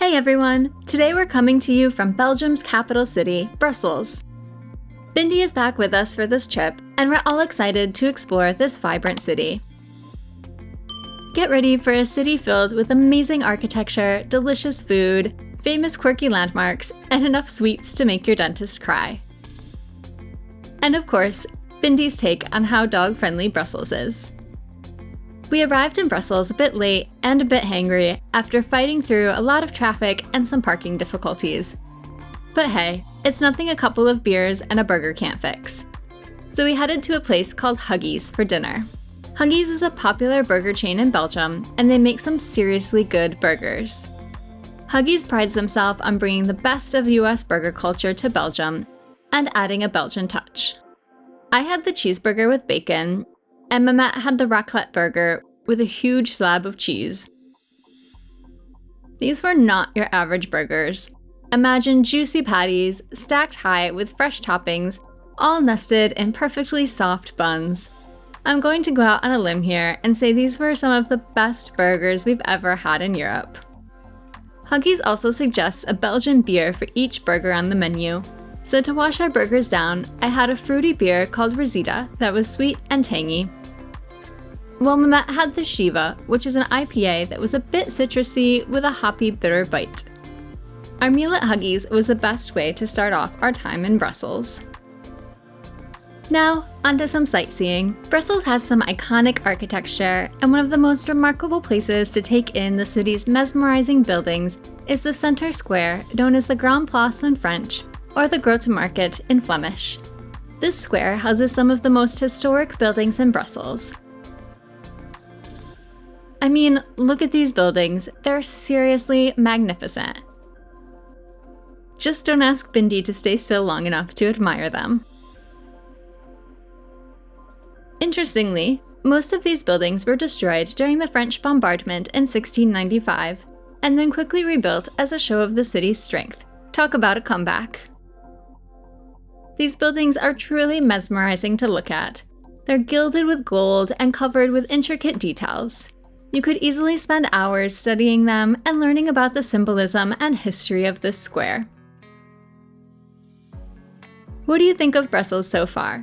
Hey everyone! Today we're coming to you from Belgium's capital city, Brussels. Bindi is back with us for this trip, and we're all excited to explore this vibrant city. Get ready for a city filled with amazing architecture, delicious food, famous quirky landmarks, and enough sweets to make your dentist cry. And of course, Bindi's take on how dog-friendly Brussels is. We arrived in Brussels a bit late and a bit hangry after fighting through a lot of traffic and some parking difficulties. But hey, it's nothing a couple of beers and a burger can't fix. So we headed to a place called Huggy's for dinner. Huggy's is a popular burger chain in Belgium, and they make some seriously good burgers. Huggy's prides themselves on bringing the best of US burger culture to Belgium and adding a Belgian touch. I had the cheeseburger with bacon, and Mehmet had the raclette burger with a huge slab of cheese. These were not your average burgers. Imagine juicy patties stacked high with fresh toppings, all nested in perfectly soft buns. I'm going to go out on a limb here and say these were some of the best burgers we've ever had in Europe. Huggy's also suggests a Belgian beer for each burger on the menu. So to wash our burgers down, I had a fruity beer called Rosita that was sweet and tangy. While Mehmet had the Shiva, which is an IPA that was a bit citrusy with a hoppy bitter bite. Our meal at Huggy's was the best way to start off our time in Brussels. Now, onto some sightseeing. Brussels has some iconic architecture, and one of the most remarkable places to take in the city's mesmerizing buildings is the center square, known as the Grand Place in French, or the Grote Market in Flemish. This square houses some of the most historic buildings in Brussels. I mean, look at these buildings, they're seriously magnificent. Just don't ask Bindi to stay still long enough to admire them. Interestingly, most of these buildings were destroyed during the French bombardment in 1695, and then quickly rebuilt as a show of the city's strength. Talk about a comeback. These buildings are truly mesmerizing to look at. They're gilded with gold and covered with intricate details. You could easily spend hours studying them and learning about the symbolism and history of this square. What do you think of Brussels so far?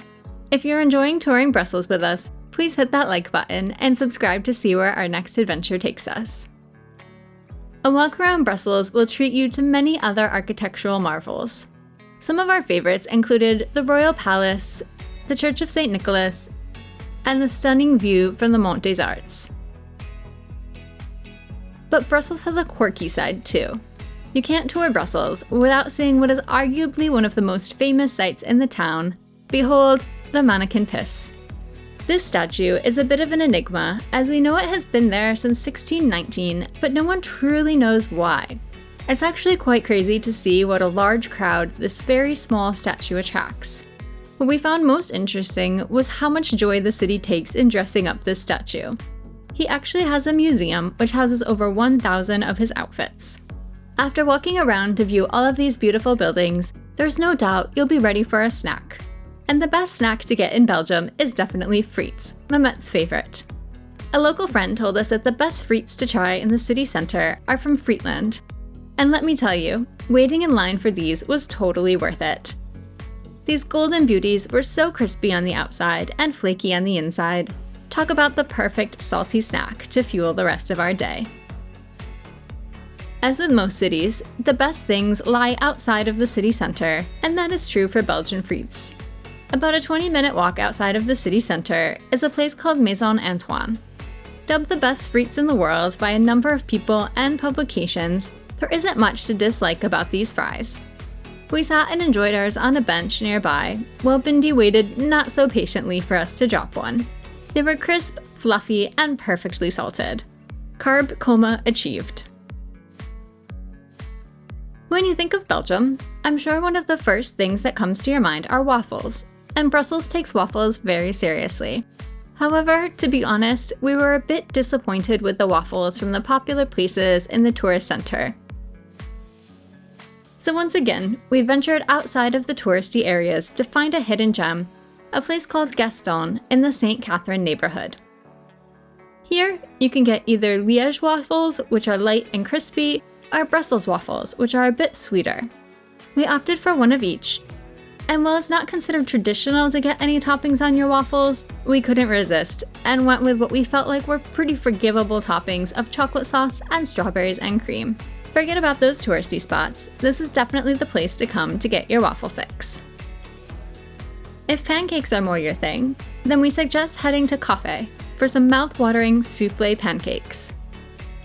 If you're enjoying touring Brussels with us, please hit that like button and subscribe to see where our next adventure takes us. A walk around Brussels will treat you to many other architectural marvels. Some of our favorites included the Royal Palace, the Church of St. Nicholas, and the stunning view from the Mont des Arts. But Brussels has a quirky side too. You can't tour Brussels without seeing what is arguably one of the most famous sights in the town. Behold, the Mannekin Pis. This statue is a bit of an enigma, as we know it has been there since 1619, but no one truly knows why. It's actually quite crazy to see what a large crowd this very small statue attracts. What we found most interesting was how much joy the city takes in dressing up this statue. He actually has a museum which houses over 1,000 of his outfits. After walking around to view all of these beautiful buildings, there's no doubt you'll be ready for a snack. And the best snack to get in Belgium is definitely frites, Mehmet's favorite. A local friend told us that the best frites to try in the city center are from Fritland. And let me tell you, waiting in line for these was totally worth it. These golden beauties were so crispy on the outside and flaky on the inside. Talk about the perfect salty snack to fuel the rest of our day. As with most cities, the best things lie outside of the city center, and that is true for Belgian frites. About a 20-minute walk outside of the city center is a place called Maison Antoine. Dubbed the best frites in the world by a number of people and publications, there isn't much to dislike about these fries. We sat and enjoyed ours on a bench nearby, while Bindi waited not so patiently for us to drop one. They were crisp, fluffy, and perfectly salted. Carb coma achieved. When you think of Belgium, I'm sure one of the first things that comes to your mind are waffles, and Brussels takes waffles very seriously. However, to be honest, we were a bit disappointed with the waffles from the popular places in the tourist center. So once again, we ventured outside of the touristy areas to find a hidden gem, a place called Gaston in the St. Catherine neighborhood. Here, you can get either Liège waffles, which are light and crispy, are Brussels waffles, which are a bit sweeter. We opted for one of each, and while it's not considered traditional to get any toppings on your waffles, we couldn't resist and went with what we felt like were pretty forgivable toppings of chocolate sauce and strawberries and cream. Forget about those touristy spots, this is definitely the place to come to get your waffle fix. If pancakes are more your thing, then we suggest heading to Kaffei for some mouth-watering souffle pancakes.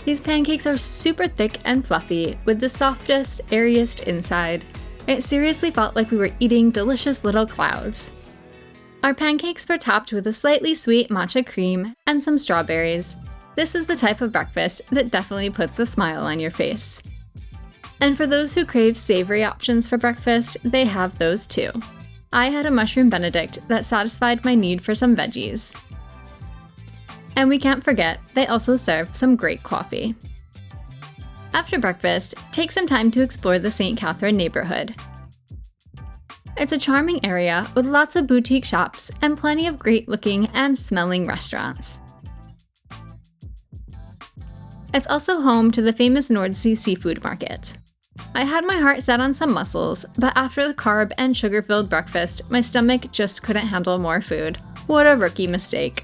These pancakes are super thick and fluffy with the softest, airiest inside. It seriously felt like we were eating delicious little clouds. Our pancakes were topped with a slightly sweet matcha cream and some strawberries. This is the type of breakfast that definitely puts a smile on your face. And for those who crave savory options for breakfast, they have those too. I had a mushroom benedict that satisfied my need for some veggies. And we can't forget, they also serve some great coffee. After breakfast, take some time to explore the St. Catherine neighborhood. It's a charming area with lots of boutique shops and plenty of great-looking and smelling restaurants. It's also home to the famous Nordsee seafood market. I had my heart set on some mussels, but after the carb and sugar-filled breakfast, my stomach just couldn't handle more food. What a rookie mistake.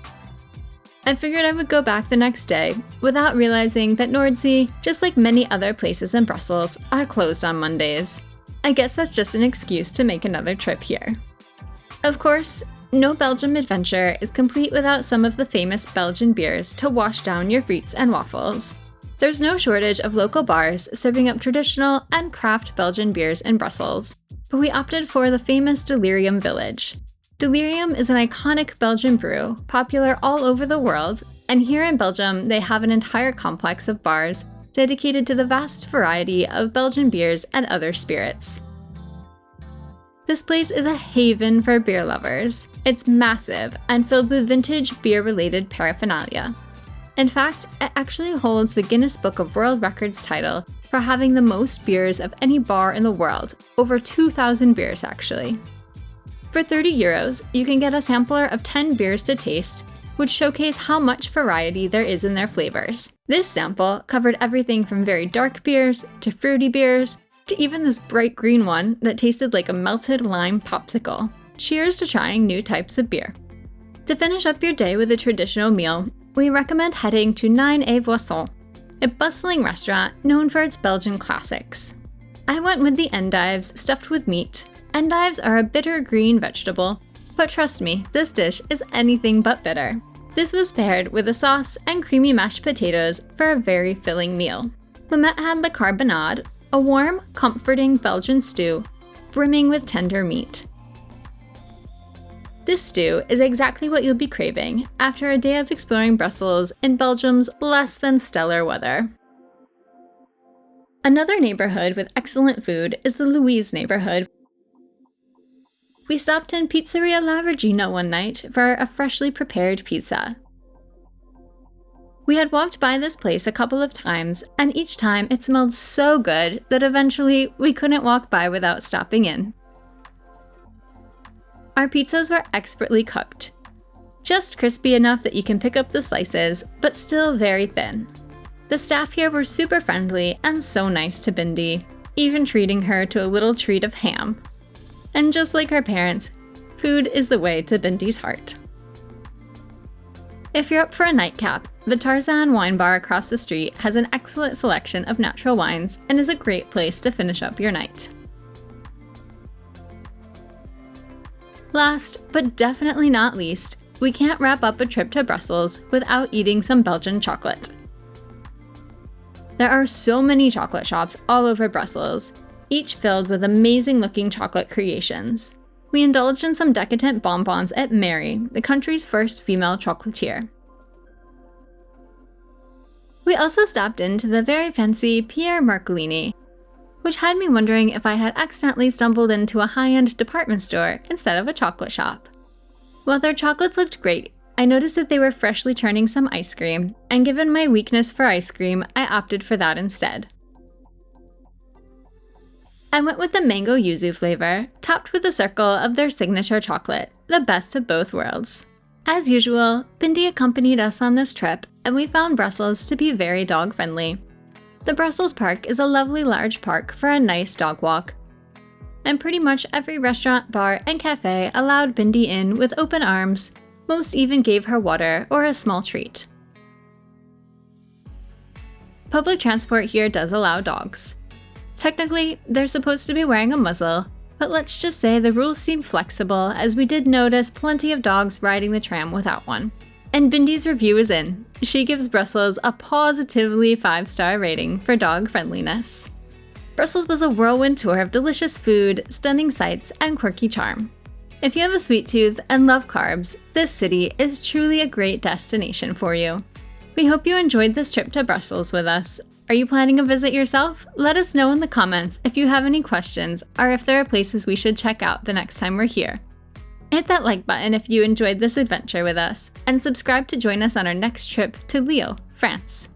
I figured I would go back the next day, without realizing that Nordsee, just like many other places in Brussels, are closed on Mondays. I guess that's just an excuse to make another trip here. Of course, no Belgium adventure is complete without some of the famous Belgian beers to wash down your frites and waffles. There's no shortage of local bars serving up traditional and craft Belgian beers in Brussels, but we opted for the famous Delirium Village. Delirium is an iconic Belgian brew, popular all over the world, and here in Belgium they have an entire complex of bars dedicated to the vast variety of Belgian beers and other spirits. This place is a haven for beer lovers. It's massive and filled with vintage beer-related paraphernalia. In fact, it actually holds the Guinness Book of World Records title for having the most beers of any bar in the world, over 2,000 beers actually. For €30, you can get a sampler of 10 beers to taste, which showcase how much variety there is in their flavors. This sample covered everything from very dark beers, to fruity beers, to even this bright green one that tasted like a melted lime popsicle. Cheers to trying new types of beer. To finish up your day with a traditional meal, we recommend heading to 9 Voisons, a bustling restaurant known for its Belgian classics. I went with the endives stuffed with meat. Endives are a bitter green vegetable, but trust me, this dish is anything but bitter. This was paired with a sauce and creamy mashed potatoes for a very filling meal. Mamet had la carbonade, a warm, comforting Belgian stew, brimming with tender meat. This stew is exactly what you'll be craving after a day of exploring Brussels in Belgium's less than stellar weather. Another neighborhood with excellent food is the Louise neighborhood. We stopped in Pizzeria La Regina one night for a freshly prepared pizza. We had walked by this place a couple of times, and each time it smelled so good that eventually we couldn't walk by without stopping in. Our pizzas were expertly cooked. Just crispy enough that you can pick up the slices, but still very thin. The staff here were super friendly and so nice to Bindi, even treating her to a little treat of ham. And just like her parents, food is the way to Bindi's heart. If you're up for a nightcap, the Tarzan wine bar across the street has an excellent selection of natural wines and is a great place to finish up your night. Last, but definitely not least, we can't wrap up a trip to Brussels without eating some Belgian chocolate. There are so many chocolate shops all over Brussels, each filled with amazing-looking chocolate creations. We indulged in some decadent bonbons at Mary, the country's first female chocolatier. We also stopped into the very fancy Pierre Marcolini, which had me wondering if I had accidentally stumbled into a high-end department store instead of a chocolate shop. While their chocolates looked great, I noticed that they were freshly churning some ice cream, and given my weakness for ice cream, I opted for that instead. I went with the mango yuzu flavor, topped with a circle of their signature chocolate, the best of both worlds. As usual, Bindi accompanied us on this trip, and we found Brussels to be very dog-friendly. The Brussels Park is a lovely large park for a nice dog walk. And pretty much every restaurant, bar, and cafe allowed Bindi in with open arms. Most even gave her water or a small treat. Public transport here does allow dogs. Technically, they're supposed to be wearing a muzzle, but let's just say the rules seem flexible as we did notice plenty of dogs riding the tram without one. And Bindi's review is in. She gives Brussels a positively 5-star rating for dog friendliness. Brussels was a whirlwind tour of delicious food, stunning sights, and quirky charm. If you have a sweet tooth and love carbs, this city is truly a great destination for you. We hope you enjoyed this trip to Brussels with us. Are you planning a visit yourself? Let us know in the comments if you have any questions or if there are places we should check out the next time we're here. Hit that like button if you enjoyed this adventure with us, and subscribe to join us on our next trip to Lille, France.